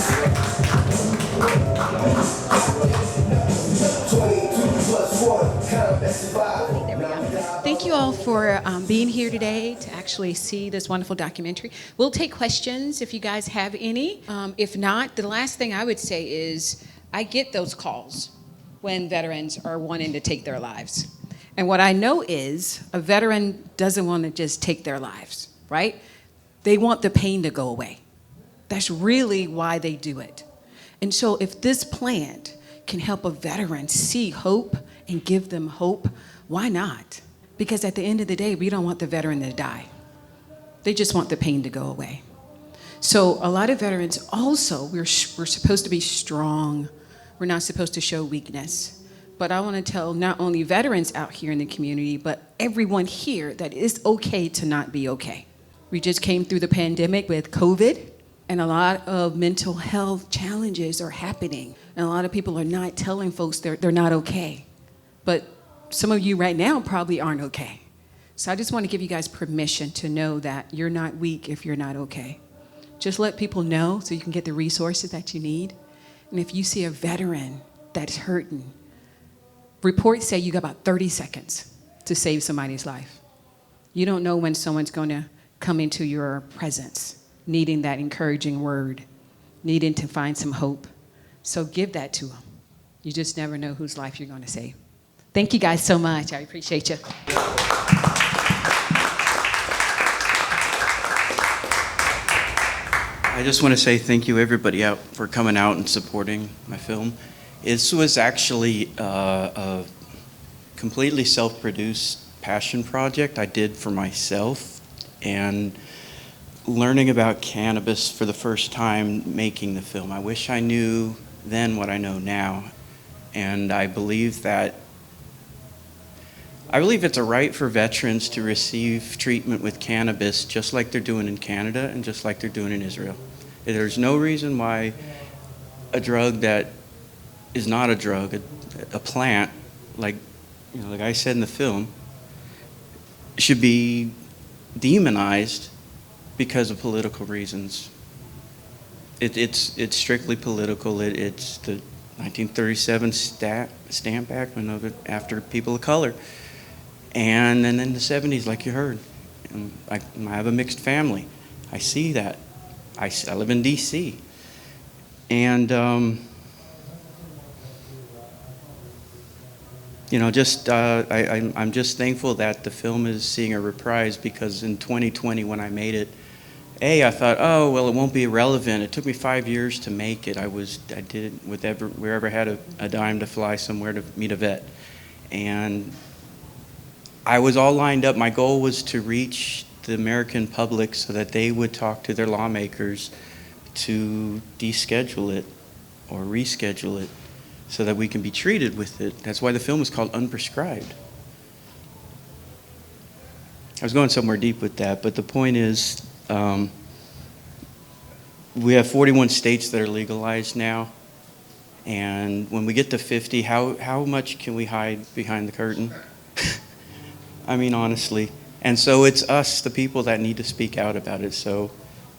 There we go. Thank you all for being here today to actually see this wonderful documentary. We'll take questions if you guys have any. If not, the last thing I would say is I get those calls when veterans are wanting to take their lives. And what I know is a veteran doesn't want to just take their lives, right? They want the pain to go away. That's really why they do it. And so if this plant can help a veteran see hope and give them hope, why not? Because at the end of the day, we don't want the veteran to die. They just want the pain to go away. So a lot of veterans also, we're supposed to be strong. We're not supposed to show weakness. But I want to tell not only veterans out here in the community, but everyone here that it's okay to not be okay. We just came through the pandemic with COVID, and a lot of mental health challenges are happening. And a lot of people are not telling folks they're not okay. But some of you right now probably aren't okay. So I just want to give you guys permission to know that you're not weak if you're not okay. Just let people know so you can get the resources that you need. And if you see a veteran that's hurting, reports say you got about 30 seconds to save somebody's life. You don't know when someone's going to come into your presence, needing that encouraging word, needing to find some hope. So give that to them. You just never know whose life you're going to save. Thank you guys so much. I appreciate you. I just want to say thank you, everybody, out for coming out and supporting my film. This was actually a completely self-produced passion project I did for myself, and learning about cannabis for the first time making the film. I wish I knew then what I know now, and I believe it's a right for veterans to receive treatment with cannabis just like they're doing in Canada and just like they're doing in Israel. There's no reason why a drug that is not a drug, a plant, like like I said in the film, should be demonized because of political reasons. It's strictly political. It's the 1937 Stamp Act, after people of color. And then in the 70s, like you heard, I have a mixed family. I see that. I live in D.C. And, I'm just thankful that the film is seeing a reprise, because in 2020 when I made it, I thought, oh, well, it won't be relevant. It took me 5 years to make it. I did it with wherever had a dime to fly somewhere to meet a vet. And I was all lined up. My goal was to reach the American public so that they would talk to their lawmakers to deschedule it or reschedule it so that we can be treated with it. That's why the film is called Unprescribed. I was going somewhere deep with that, but the point is, we have 41 states that are legalized now, and when we get to 50, how much can we hide behind the curtain? I mean, honestly. And so it's us, the people, that need to speak out about it. So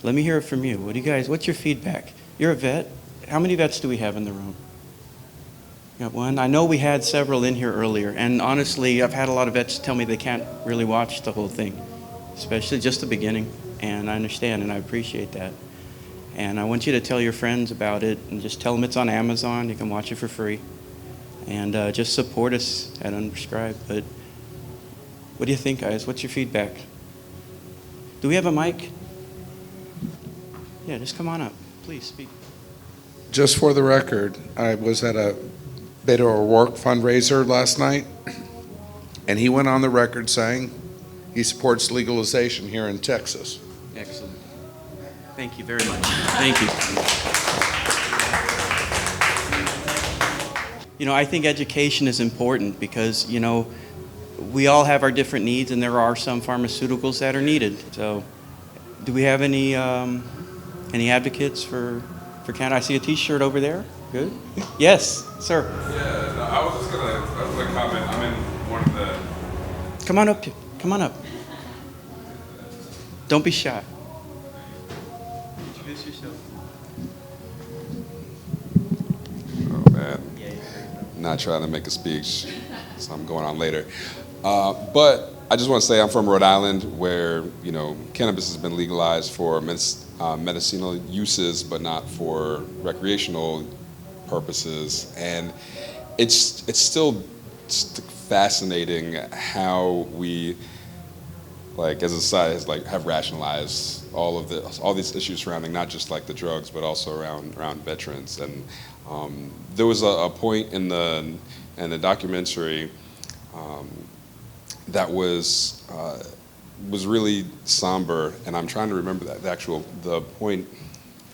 let me hear it from you. What's your feedback? You're a vet. How many vets do we have in the room? Got one? I know we had several in here earlier, and honestly, I've had a lot of vets tell me they can't really watch the whole thing, especially just the beginning, and I understand and I appreciate that. And I want you to tell your friends about it, and just tell them it's on Amazon. You can watch it for free, and just support us at Unprescribed. But what do you think, guys? What's your feedback? Do we have a mic? Yeah, just come on up. Please speak. Just for the record, I was at a Beto O'Rourke fundraiser last night, and he went on the record saying he supports legalization here in Texas. Excellent. Thank you very much. Thank you. I think education is important because, we all have our different needs, and there are some pharmaceuticals that are needed. So, do we have any advocates for cannabis? I see a T-shirt over there. Good. Yes, sir. Yeah, no, I was just gonna comment. I'm in one of the. Come on up. Come on up. Don't be shy. Introduce yourself. not trying to make a speech, so I'm going on later. But I just want to say I'm from Rhode Island, where cannabis has been legalized for medicinal uses, but not for recreational purposes. And it's still fascinating how we, like as a society, have rationalized all these issues surrounding not just like the drugs, but also around veterans. And there was a point in the documentary that was really somber, and I'm trying to remember the point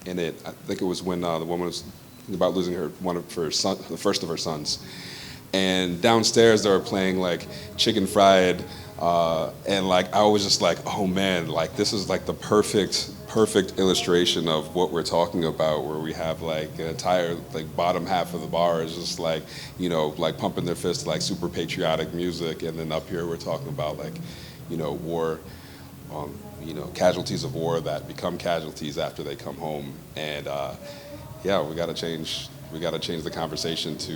in it. I think it was when the woman was about losing the first of her sons, and downstairs they were playing like Chicken Fried, and like I was just like, oh man, like this is like the perfect illustration of what we're talking about, where we have like an entire like bottom half of the bar is just like like pumping their fist to like super patriotic music, and then up here we're talking about like war, casualties of war that become casualties after they come home. And yeah, we got to change the conversation to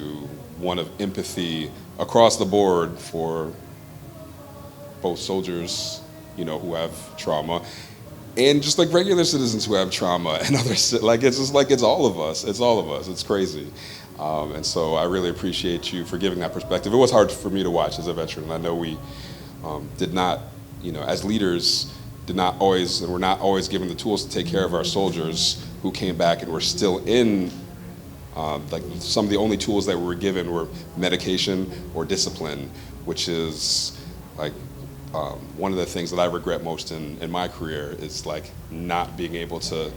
one of empathy across the board for both soldiers who have trauma, and just like regular citizens who have trauma, and others. Like it's just like it's all of us. It's crazy. And so I really appreciate you for giving that perspective. It was hard for me to watch as a veteran. I know we did not, as leaders, were not always given the tools to take care of our soldiers who came back and were still in. Like some of the only tools that we were given were medication or discipline, which is like one of the things that I regret most in my career is like not being able to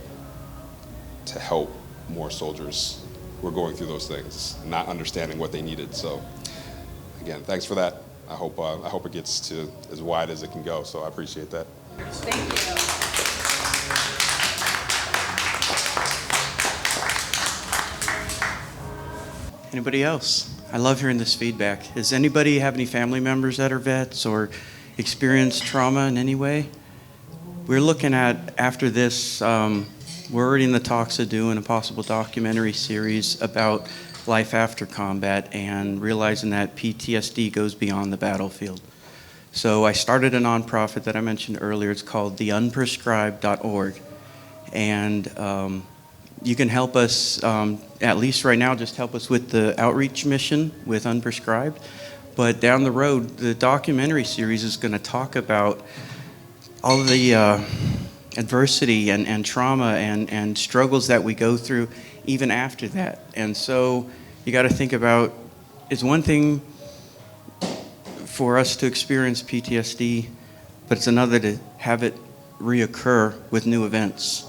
help more soldiers who are going through those things, not understanding what they needed. So again, thanks for that. I hope it gets to as wide as it can go. So I appreciate that. Thank you. Anybody else? I love hearing this feedback. Does anybody have any family members that are vets or experienced trauma in any way? We're looking at, after this, we're already in the talks of doing a possible documentary series about life after combat and realizing that PTSD goes beyond the battlefield. So I started a nonprofit that I mentioned earlier. It's called the Unprescribed.org. And you can help us, at least right now, just help us with the outreach mission with Unprescribed. But down the road, the documentary series is going to talk about all of the adversity and trauma and struggles that we go through even after that. And so you got to think about, it's one thing for us to experience PTSD, but it's another to have it reoccur with new events.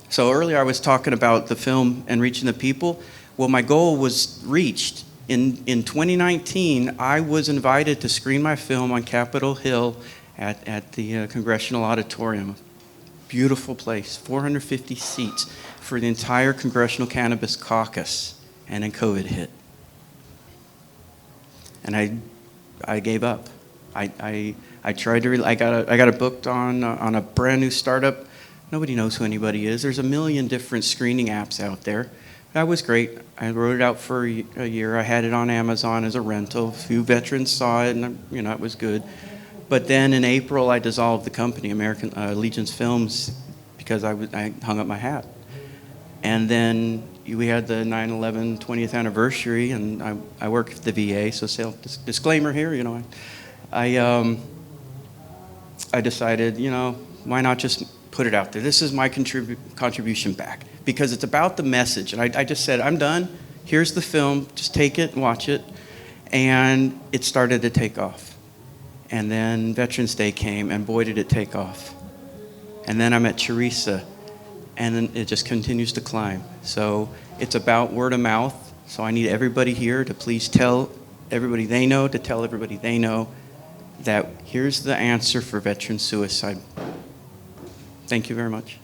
So earlier I was talking about the film and reaching the people. Well, my goal was reached. In 2019, I was invited to screen my film on Capitol Hill at the Congressional Auditorium. Beautiful place, 450 seats for the entire Congressional Cannabis Caucus, and then COVID hit. And I gave up. I tried to. I got it booked on a brand new startup. Nobody knows who anybody is. There's a million different screening apps out there. That was great. I wrote it out for a year. I had it on Amazon as a rental. A few veterans saw it, and it was good. But then in April, I dissolved the company, American Legion's Films, because I hung up my hat. And then we had the 9/11 20th anniversary, and I work at the VA, so disclaimer here, I decided, why not just put it out there? This is my contribution back, because it's about the message. And I just said, I'm done. Here's the film. Just take it and watch it. And it started to take off. And then Veterans Day came, and boy, did it take off. And then I met Cherissa, and then it just continues to climb. So it's about word of mouth. So I need everybody here to please tell everybody they know, to tell everybody they know that here's the answer for veteran suicide. Thank you very much.